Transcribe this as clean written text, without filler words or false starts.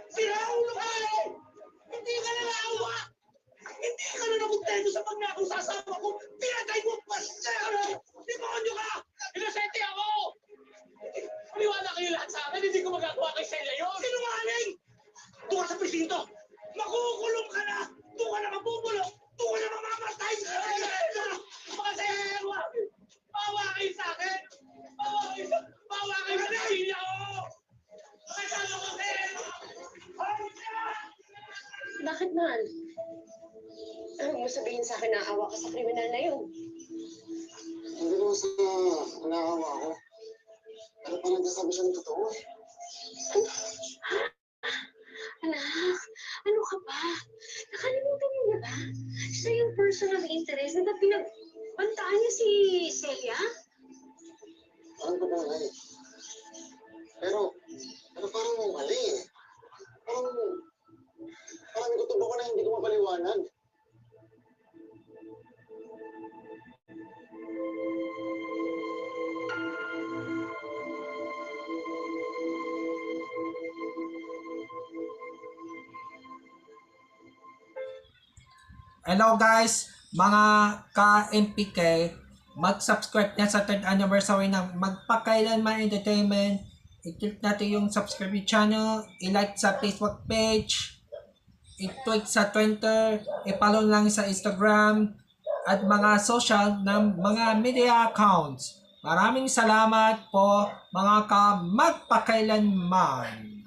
Sinaulo ka eh! Hindi ka na naawa! Hindi ka na nakontento sa pagnakaw sa asawa ko! Pinatay mo pa siya! Demonyo ka! Inosente ako! Maniwala kayo lahat sa akin, hindi ko magagawa kay Celia yun! Sinungaling! Doon ka sa presinto! Makukulong ka na! Doon ka na mabubulok! Doon ka na mamamatay! Mga Celia! Bawa kayo sa akin! Bawa kayo sa Celia ko! Kasama ko Celia! Bakit, mahal? Ano mo sabihin sa akin na awa ka sa kriminal na yun? Hindi naman sa naawa ako. Ano pa nagsasabi siya ng totoo eh. Anak, ano ka ba? Nakalimutan mo na ba? Siya yung person of interest na pinagbantaan niya si Celia? Alam ko ba eh. Pero parang mali eh. Parang may kutubo ko na hindi ko mapaliwanag. Hello guys, mga ka-MPK, mag-subscribe na sa 3rd anniversary ng Magpakailanman Entertainment. I-click natin yung subscribe channel, i-like sa Facebook page, i-tweet sa Twitter, i-follow lang sa Instagram, at mga social ng mga media accounts. Maraming salamat po mga ka-Magpakailanman.